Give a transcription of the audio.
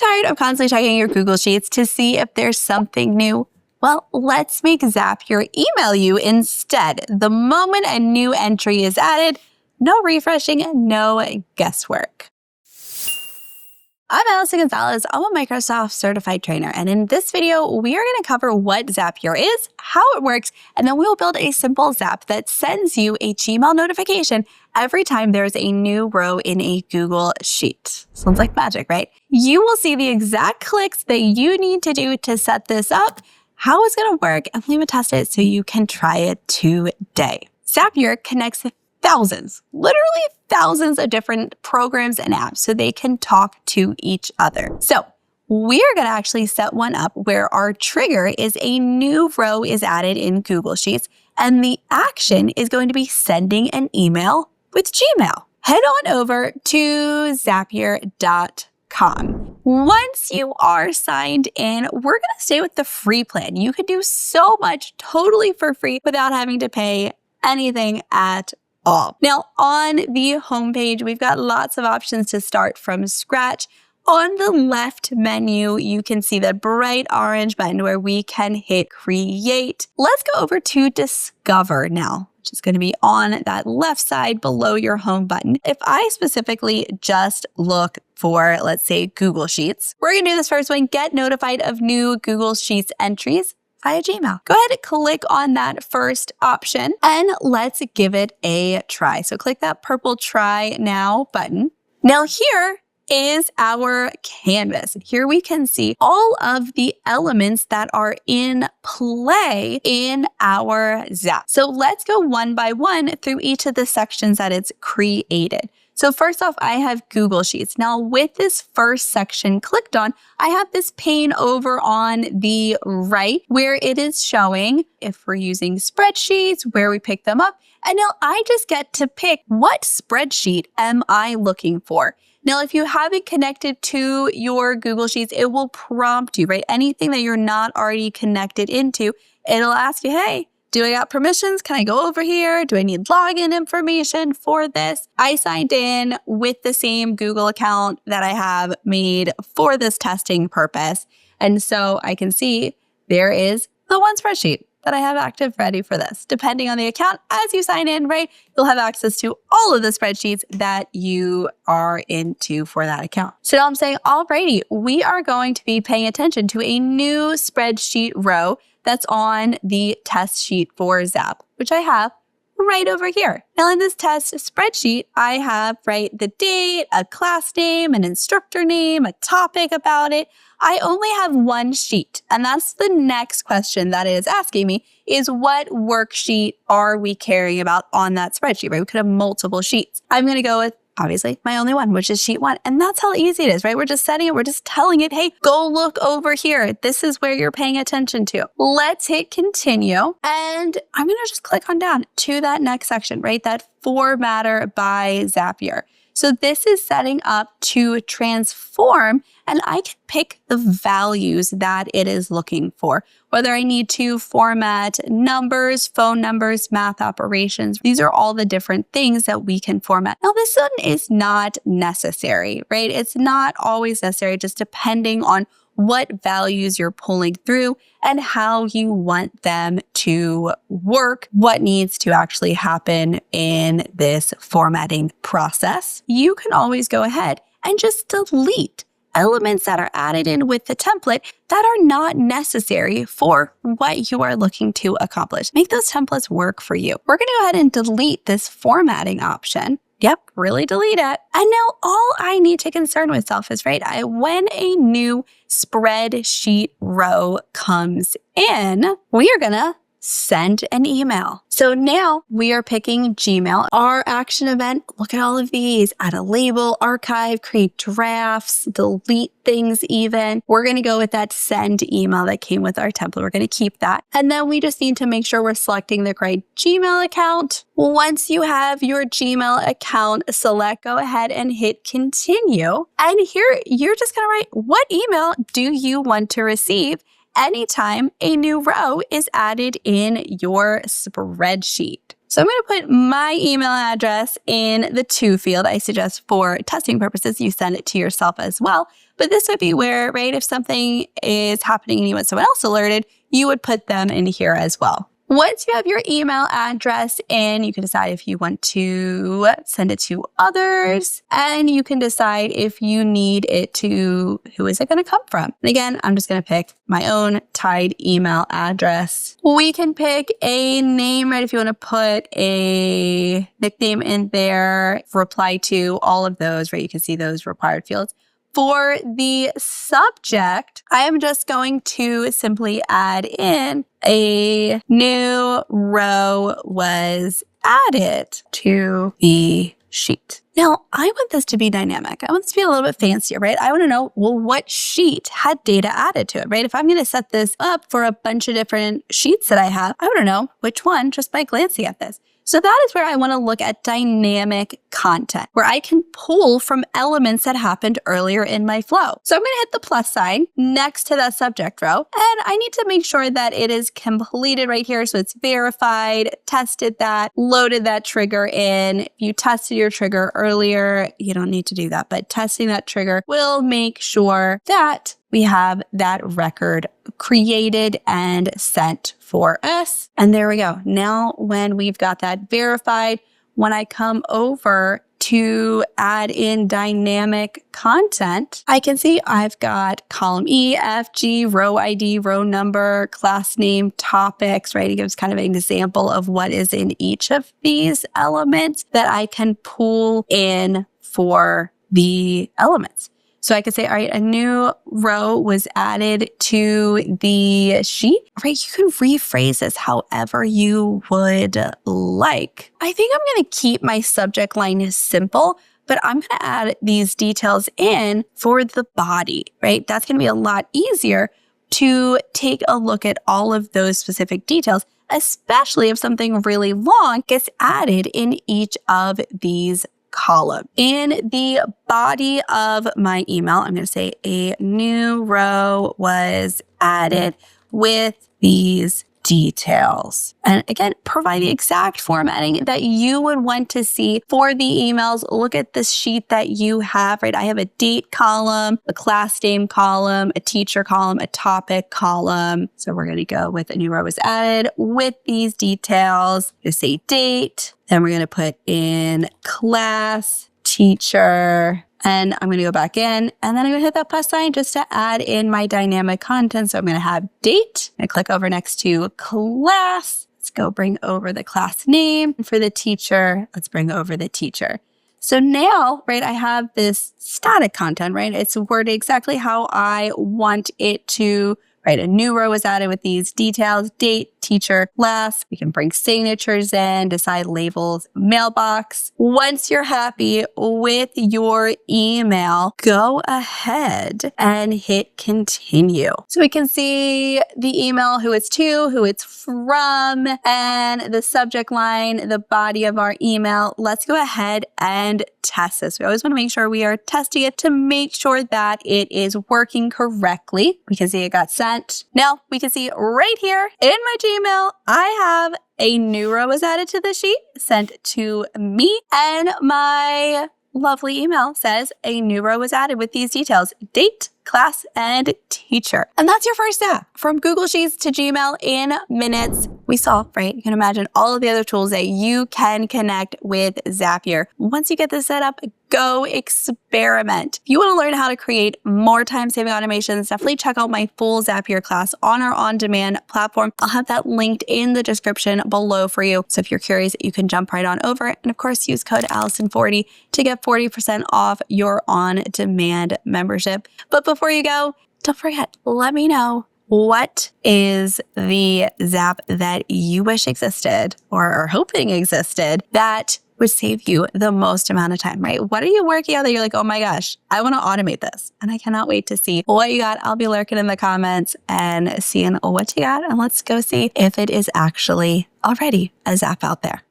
tired of constantly checking your Google Sheets to see if there's something new? Well, let's make Zapier email you instead. The moment a new entry is added, no refreshing, no guesswork. I'm Allison Gonzalez. I'm a Microsoft certified trainer, and in this video, we are going to cover what Zapier is, how it works, and then we'll build a simple Zap that sends you a Gmail notification every time there's a new row in a Google Sheet. Sounds like magic, right? You will see the exact clicks that you need to do to set this up, how it's going to work, and we will test it so you can try it today. Zapier connects thousands, literally thousands of different programs and apps so they can talk to each other. So we are going to actually set one up where our trigger is a new row is added in Google Sheets, and the action is going to be sending an email with Gmail. Head on over to Zapier.com. Once you are signed in, we're going to stay with the free plan. You can do so much totally for free without having to pay anything at all. Now, on the homepage, we've got lots of options to start from scratch. On the left menu, you can see the bright orange button where we can hit create. Let's go over to discover now, which is going to be on that left side below your home button. If I specifically just look for, let's say, Google Sheets, we're going to do this first one, get notified of new Google Sheets entries via Gmail. Go ahead and click on that first option and let's give it a try. So click that purple try now button. Now here is our canvas. Here we can see all of the elements that are in play in our Zap. So let's go one by one through each of the sections that it's created. So first off, I have Google Sheets. Now with this first section clicked on, I have this pane over on the right where it is showing if we're using spreadsheets, where we pick them up. And now I just get to pick what spreadsheet am I looking for. Now, if you have it connected to your Google Sheets, it will prompt you, right? Anything that you're not already connected into, it'll ask you, hey, do I got permissions? Can I go over here? Do I need login information for this? I signed in with the same Google account that I have made for this testing purpose. And so I can see there is the one spreadsheet that I have active ready for this. Depending on the account, as you sign in, right, you'll have access to all of the spreadsheets that you are into for that account. So now I'm saying, alrighty, we are going to be paying attention to a new spreadsheet row that's on the test sheet for Zap, which I have right over here. Now in this test spreadsheet, I have, right, the date, a class name, an instructor name, a topic about it. I only have one sheet, and that's the next question that it is asking me is what worksheet are we caring about on that spreadsheet, right? We could have multiple sheets. I'm going to go with obviously my only one, which is sheet one. And that's how easy it is, right? We're just setting it. We're just telling it, hey, go look over here. This is where you're paying attention to. Let's hit continue. And I'm going to just click on down to that next section, right? That formatter by Zapier. So this is setting up to transform, and I can pick the values that it is looking for, whether I need to format numbers, phone numbers, math operations. These are all the different things that we can format. Now, this one is not necessary, right? It's not always necessary, just depending on what values you're pulling through and how you want them to work, what needs to actually happen in this formatting process. You can always go ahead and just delete elements that are added in with the template that are not necessary for what you are looking to accomplish. Make those templates work for you. We're going to go ahead and delete this formatting option. Yep, really delete it. And now all I need to concern myself is, right, when a new spreadsheet row comes in, we are going to send an email. So now we are picking Gmail. Our action event, look at all of these. Add a label, archive, create drafts, delete things even. We're going to go with that send email that came with our template. We're going to keep that. And then we just need to make sure we're selecting the correct Gmail account. Once you have your Gmail account select, go ahead and hit continue. And here you're just going to write, what email do you want to receive anytime a new row is added in your spreadsheet? So I'm going to put my email address in the to field. I suggest for testing purposes, you send it to yourself as well. But this would be where, right, if something is happening and you want someone else alerted, you would put them in here as well. Once you have your email address in, you can decide if you want to send it to others, and you can decide if you need it to, who is it going to come from? And again, I'm just going to pick my own tied email address. We can pick a name, right? If you want to put a nickname in there, reply to, all of those, right? You can see those required fields. For the subject, I am just going to simply add in a new row was added to the sheet. Now, I want this to be dynamic. I want this to be a little bit fancier, right? I want to know, well, what sheet had data added to it, right? If I'm going to set this up for a bunch of different sheets that I have, I want to know which one just by glancing at this. So that is where I want to look at dynamic content, where I can pull from elements that happened earlier in my flow. So I'm going to hit the plus sign next to that subject row, and I need to make sure that it is completed right here. So it's verified, tested that, loaded that trigger in. If you tested your trigger earlier, you don't need to do that, but testing that trigger will make sure that we have that record created and sent for us. And there we go. Now, when we've got that verified, when I come over to add in dynamic content, I can see I've got column E, F, G, row ID, row number, class name, topics, right? It gives kind of an example of what is in each of these elements that I can pull in for the elements. So I could say, all right, a new row was added to the sheet, right? You can rephrase this however you would like. I think I'm going to keep my subject line simple, but I'm going to add these details in for the body, right? That's going to be a lot easier to take a look at all of those specific details, especially if something really long gets added in each of these column. In the body of my email, I'm going to say a new row was added with these details. And again, provide the exact formatting that you would want to see for the emails. Look at this sheet that you have, right? I have a date column, a class name column, a teacher column, a topic column. So we're going to go with a new row was added with these details. Just say date. Then we're going to put in class, teacher, and I'm going to go back in, and then I'm going to hit that plus sign just to add in my dynamic content. So I'm going to have date. I click over next to class. Let's go bring over the class name. For the teacher, let's bring over the teacher. So now, right, I have this static content, right? It's worded exactly how I want it to, right? A new row was added with these details, date, teacher, class. We can bring signatures in, decide labels, mailbox. Once you're happy with your email, go ahead and hit continue. So we can see the email, who it's to, who it's from, and the subject line, the body of our email. Let's go ahead and test this. We always want to make sure we are testing it to make sure that it is working correctly. We can see it got sent. Now we can see right here in my Gmail, I have a new row was added to the sheet, sent to me, and my lovely email says a new row was added with these details, date, class, and teacher. And that's your first step from Google Sheets to Gmail in minutes. We saw, right? You can imagine all of the other tools that you can connect with Zapier. Once you get this set up, go experiment. If you want to learn how to create more time-saving automations, definitely check out my full Zapier class on our on-demand platform. I'll have that linked in the description below for you. So if you're curious, you can jump right on over. And of course, use code Allison40 to get 40% off your on-demand membership. But before you go, don't forget, let me know, what is the Zap that you wish existed or are hoping existed that would save you the most amount of time, right? What are you working on that you're like, oh my gosh, I want to automate this. And I cannot wait to see what you got. I'll be lurking in the comments and seeing what you got. And let's go see if it is actually already a Zap out there.